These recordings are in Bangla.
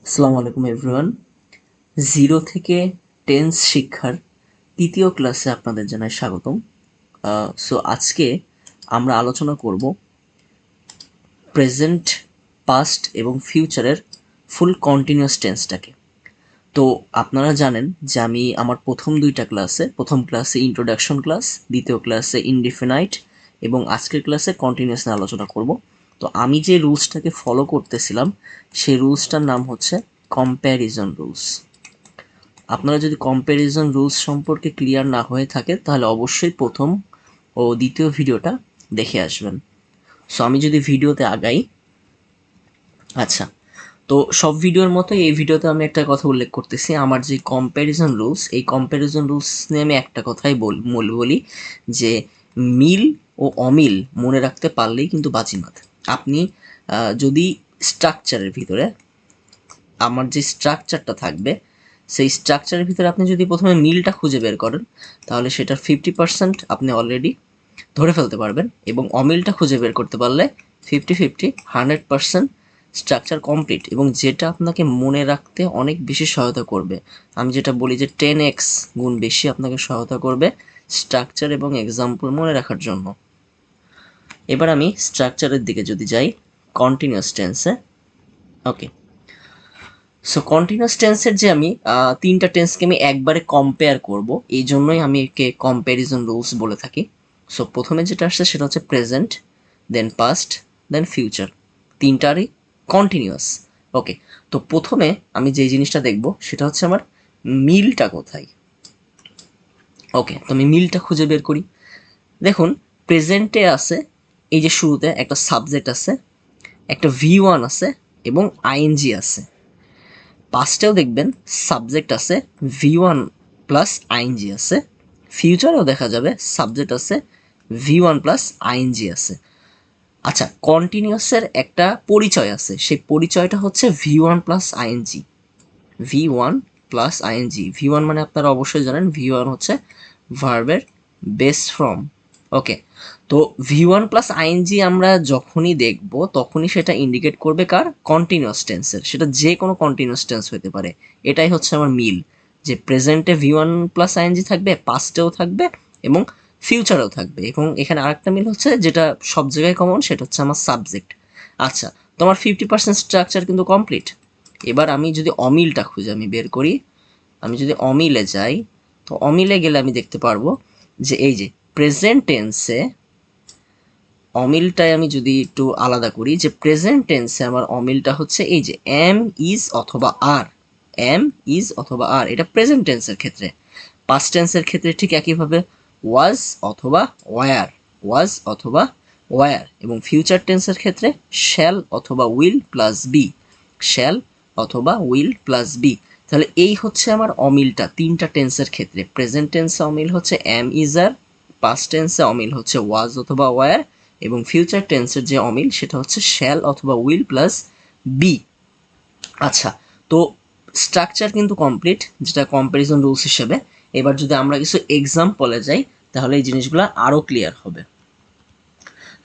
আসসালামু আলাইকুম এভরিওয়ান। জিরো থেকে টেন্স শিক্ষার তৃতীয় ক্লাসে আপনাদের জানাই স্বাগতম। সো আজকে আমরা আলোচনা করব প্রেজেন্ট, পাস্ট এবং ফিউচারের ফুল কন্টিনিউয়াস টেন্সটাকে। তো আপনারা জানেন যে আমি আমার প্রথম ক্লাসে ইন্ট্রোডাকশন ক্লাস, দ্বিতীয় ক্লাসে ইনডিফিনাইট এবং আজকের ক্লাসে কন্টিনিউয়াস নিয়ে আলোচনা করব। তো আমি যে রুলসটাকে ফলো করতেছিলাম সেই রুলসটার নাম হচ্ছে কম্প্যারিজন রুলস। আপনারা যদি কম্প্যারিজন রুলস সম্পর্কে ক্লিয়ার না হয়ে থাকে তাহলে অবশ্যই প্রথম ও দ্বিতীয় ভিডিওটা দেখে আসবেন। সো আমি যদি ভিডিওতে আগাই, আচ্ছা, তো সব ভিডিওর মতো এই ভিডিওতে আমি একটা কথা উল্লেখ করতেছি। আমার যে কম্প্যারিজন রুলস, এই কম্প্যারিজন রুলস নিয়ে আমি একটা কথাই বলি যে মিল ও অমিল মনে রাখতে পারলেই কিন্তু বাজিমাত। আপনি যদি স্ট্রাকচারের ভিতরে আমার যে স্ট্রাকচারটা থাকবে সেই স্ট্রাকচারের ভিতরে আপনি যদি প্রথমে মিলটা খুঁজে বের করেন তাহলে সেটার 50% আপনি অলরেডি ধরে ফেলতে পারবেন, এবং অমিলটা খুঁজে বের করতে পারলে 100% স্ট্রাকচার কমপ্লিট, এবং যেটা আপনাকে মনে রাখতে অনেক বেশি সহায়তা করবে। আমি যেটা বলি যে 10x গুণ বেশি আপনাকে সহায়তা করবে স্ট্রাকচার এবং এক্সাম্পল মনে রাখার জন্য। এবার আমি স্ট্রাকচারের দিকে যদি যাই, কন্টিনিউয়াস টেন্সে, ওকে। সো কন্টিনিউয়াস টেন্সের যে আমি তিনটা টেন্সকে আমি একবারে কম্পেয়ার করব, এই জন্যই আমি একে কম্প্যারিজন রুলস বলে থাকি। সো প্রথমে যেটা আসছে সেটা হচ্ছে প্রেজেন্ট, দেন পাস্ট, দেন ফিউচার, তিনটারই কন্টিনিউয়াস। ওকে, তো প্রথমে আমি যেই জিনিসটা দেখব সেটা হচ্ছে আমার মিলটা কোথায়। ওকে, তো আমি মিলটা খুঁজে বের করি। দেখুন, প্রেজেন্টে আছে এই যে শুরুতে একটা সাবজেক্ট আছে, একটা V1 আছে এবং আইএনজি আছে। পাস্টেও দেখবেন সাবজেক্ট আছে, V1 প্লাস আইএনজি আছে। ফিউচারেও দেখা যাবে সাবজেক্ট আছে, V1 প্লাস আইএনজি আছে। আচ্ছা, কন্টিনিউয়াসের একটা পরিচয় আছে, সেই পরিচয়টা হচ্ছে V1 plus ING. V1 plus ING, V1 মানে আপনারা অবশ্যই জানেন V1 হচ্ছে ভার্বের বেস ফর্ম। ওকে, তো V1 প্লাস আইএনজি আমরা যখনই দেখব তখনই সেটা ইন্ডিকেট করবে কার? কন্টিনিউয়াস টেন্সের। সেটা যে কোনো কন্টিনিউয়াস টেন্স হতে পারে। এটাই হচ্ছে আমার মিল, যে প্রেজেন্টে V1 প্লাস আইএনজি থাকবে, পাস্টেও থাকবে এবং ফিউচারেও থাকবে। এবং এখানে আরেকটা মিল হচ্ছে যেটা সব জায়গায় কমন, সেটা হচ্ছে আমার সাবজেক্ট। আচ্ছা, তো আমার 50% স্ট্রাকচার কিন্তু কমপ্লিট। এবার আমি যদি অমিলটা খুঁজে আমি বের করি, আমি যদি অমিলে যাই, তো অমিলে গেলে আমি দেখতে পারবো যে এই যে প্রেজেন্ট টেন্সে অমিলটাই আমি যদি একটু আলাদা করি, যে প্রেজেন্ট টেন্সে আমার অমিলটা হচ্ছে এই যে এম, ইজ অথবা আর। এম, ইজ অথবা আর, এটা প্রেজেন্ট টেন্সের ক্ষেত্রে। পাস্ট টেন্সের ক্ষেত্রে ঠিক একইভাবে ওয়াজ অথবা ওয়ার, ওয়াজ অথবা ওয়ার, এবং ফিউচার টেন্সের ক্ষেত্রে শ্যাল অথবা উইল প্লাস বি, শ্যাল অথবা উইল প্লাস বি। তাহলে এই হচ্ছে আমার অমিলটা তিনটা টেন্সের ক্ষেত্রে। প্রেজেন্ট টেন্সে অমিল হচ্ছে এম, ইজ, আর। পাস্ট টেন্সে অমিল হচ্ছে ওয়াজ অথবা ওয়ার, এবং ফিউচার টেন্সের যে অমিল সেটা হচ্ছে শ্যাল অথবা উইল প্লাস বি। আচ্ছা, তো স্ট্রাকচার কিন্তু কমপ্লিট, যেটা কম্প্যারিজন রুলস হিসেবে। এবার যদি আমরা কিছু এক্সাম্পলে যাই তাহলে এই জিনিসগুলো আরও ক্লিয়ার হবে।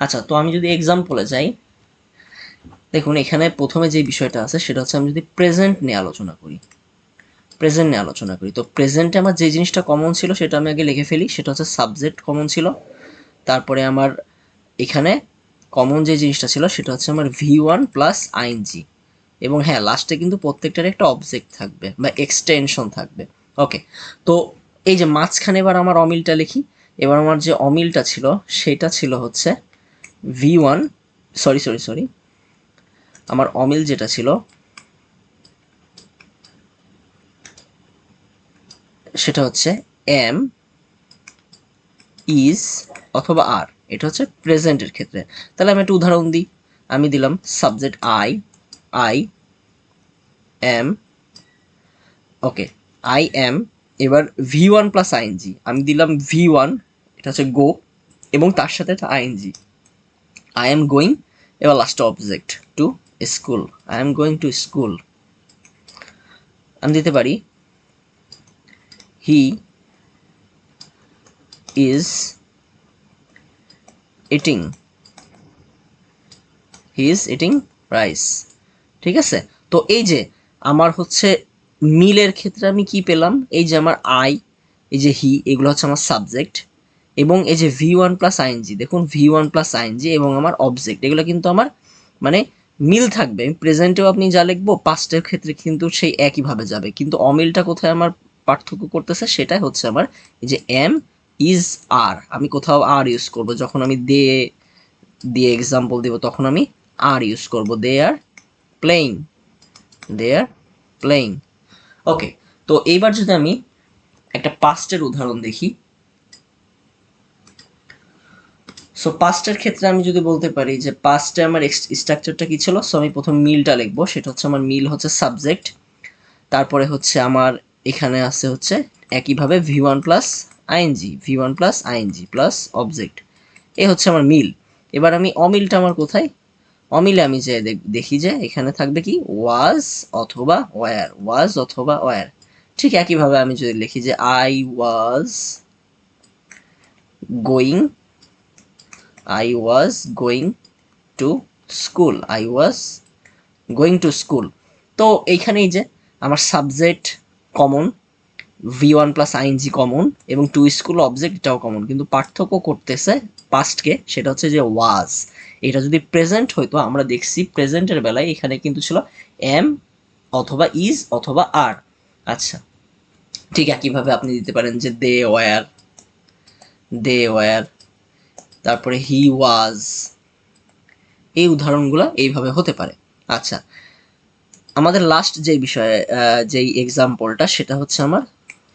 আচ্ছা, তো আমি যদি এক্সাম্পলে যাই, দেখুন এখানে প্রথমে যে বিষয়টা আছে সেটা হচ্ছে আমি যদি প্রেজেন্ট নিয়ে আলোচনা করি, তো প্রেজেন্টে আমার যে জিনিসটা কমন ছিল সেটা আমি আগে লিখে ফেলি, সেটা হচ্ছে সাবজেক্ট কমন ছিল। তারপরে আমার এখানে কমন যে জিনিসটা ছিল সেটা হচ্ছে আমার V1 প্লাস আইএনজি, এবং হ্যাঁ, লাস্টে কিন্তু প্রত্যেকটার একটা অবজেক্ট থাকবে বা এক্সটেনশন থাকবে। ওকে, তো এই যে মাঝখানে এবার আমার অমিলটা লিখি। এবার আমার যে অমিলটা ছিল সেটা ছিল হচ্ছে V1, সরি, আমার অমিল যেটা ছিল সেটা হচ্ছে এম, ইজ অথবা আর। এটা হচ্ছে প্রেজেন্টের ক্ষেত্রে। তাহলে আমি একটা উদাহরণ দিই। আমি দিলাম subject I am, okay, I am. এবার V1 প্লাস আইএনজি আমি দিলাম V1, এটা হচ্ছে গো, এবং তার সাথে একটা আইএনজি, আই এম গোয়িং। এবার লাস্টে object to school, I am going to school. আমি দিতে পারি he is eating, he is eating rice. ঠিক আছে, তো এই যে আমার হচ্ছে মিলের ক্ষেত্রে আমি কি পেলাম, এই যে আমার আই, এই যে হি, এগুলো হচ্ছে আমার সাবজেক্ট, এবং এই যে V1 প্লাস আইএনজি, দেখুন V1 প্লাস আইএনজি এবং আমার অবজেক্ট, এগুলো কিন্তু আমার মানে মিল থাকবে। প্রেজেন্টেও আপনি যা লিখবো পাস্টের ক্ষেত্রে কিন্তু সেই একইভাবে যাবে, কিন্তু অমিলটা কোথায় আমার পার্থক্য করতেছে সেটাই হচ্ছে আমার এই যে এম ইজ আর, আমি কোথাও আর ইউজ করব, যখন আমি দিয়ে এক্সাম্পল দিব তখন আমি আর ইউজ করব, দে are playing, they are playing. ওকে, তো এইবার যদি আমি একটা পাস্টের উদাহরণ দেখি, সো পাস্টের ক্ষেত্রে আমি যদি বলতে পারি যে পাস্টে আমার স্ট্রাকচারটা কি ছিল, সো আমি প্রথম মিলটা লিখবো, সেটা হচ্ছে আমার মিল হচ্ছে সাবজেক্ট, তারপরে হচ্ছে আমার এখানে আছে হচ্ছে একইভাবে V1 plus ING, V1 plus ING plus object, এ হচ্ছে আমার মিল। এবার আমি অমিলটা আমার কোথায়, অমিলে আমি যে দেখি যে এখানে থাকবে কি ওয়াজ অথবা ওয়্যার, ওয়াজ অথবা ওয়্যার। ঠিক একইভাবে আমি যদি লিখি যে I was going, I was going to school, I was going to school। তো এইখানেই যে আমার subject common, V1 plus ING common, এবং টু স্কুল অবজেক্ট এটাও কমন, কিন্তু পার্থক্য করতেছে পাস্টকে, সেটা হচ্ছে যে ওয়াজ। এটা যদি প্রেজেন্ট হইতো, আমরা দেখছি প্রেজেন্টের বেলায় এখানে কিন্তু ছিল এম অথবা ইজ অথবা আর। আচ্ছা, ঠিক একইভাবে আপনি দিতে পারেন যে দে ওয়্যার, দে ওয়্যার, তারপরে হি ওয়াজ, এই উদাহরণগুলো এইভাবে হতে পারে। আচ্ছা, আমাদের লাস্ট যে বিষয়ে যেই এক্সাম্পলটা সেটা হচ্ছে আমার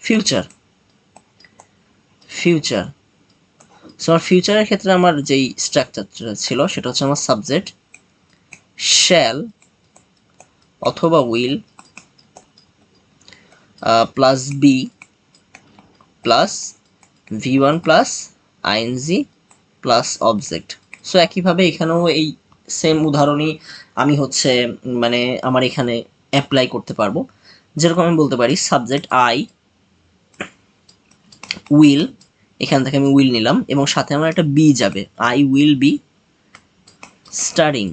ফিউচার, ফিউচার। সো আমার ফিউচারের ক্ষেত্রে আমার যেই স্ট্রাকচারটা ছিল সেটা হচ্ছে আমার সাবজেক্ট শ্যাল অথবা will plus be plus V1 plus ING plus object. So একইভাবে এখানেও এই সেম উদাহরণই আমি হচ্ছে মানে আমার এখানে অ্যাপ্লাই করতে পারবো। যেরকম আমি বলতে পারি সাবজেক্ট আই উইল, এখান থেকে আমি উইল নিলাম এবং সাথে আমার একটা বি যাবে, I will be studying,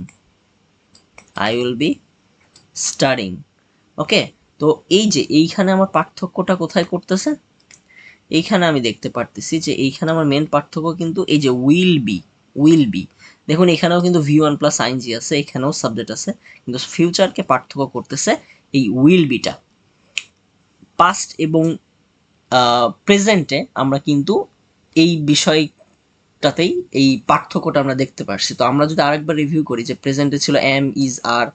I will be studying. Okay, তো এই যে এইখানে আমার পার্থক্যটা কোথায় করতেছে, এইখানে আমি দেখতে পারতেছি যে এইখানে আমার মেন পার্থক্য কিন্তু এই যে উইল বি, উইল বি, দেখুন এখানেও কিন্তু V1 প্লাস আইএনজি আছে, এখানেও সাবজেক্ট আছে, কিন্তু ফিউচারকে পার্থক্য করতেছে এই উইল বিটা। পাস্ট এবং প্রেজেন্টে আমরা কিন্তু এই বিষয়টাতেই এই পার্থক্যটা আমরা দেখতে পারছি। তো আমরা যদি আরেকবার রিভিউ করি যে প্রেজেন্টে ছিল এম ইজ আর,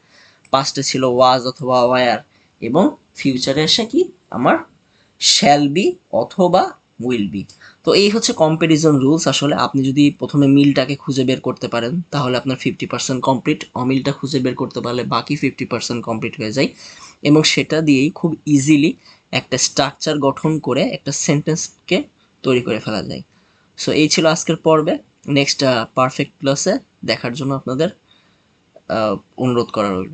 পাস্টে ছিল ওয়াজ অথবা ওয়্যার, এবং ফিউচারে এসে কি আমার শ্যাল বি অথবা উইল বি। তো এই হচ্ছে কম্প্যারিজন রুলস। আসলে আপনি যদি প্রথমে মিলটাকে খুঁজে বের করতে পারেন তাহলে আপনার 50% কমপ্লিট, অমিলটা খুঁজে বের করতে পারলে বাকি 50% কমপ্লিট হয়ে যায়, এবং সেটা দিয়েই খুব ইজিলি একটা স্ট্রাকচার গঠন করে একটা সেন্টেন্সকে তৈরি করে ফেলা যায়। সো এই ছিল আজকের পর্বে। নেক্সট পারফেক্ট ক্লাসে দেখার জন্য আপনাদের অনুরোধ করা রইল।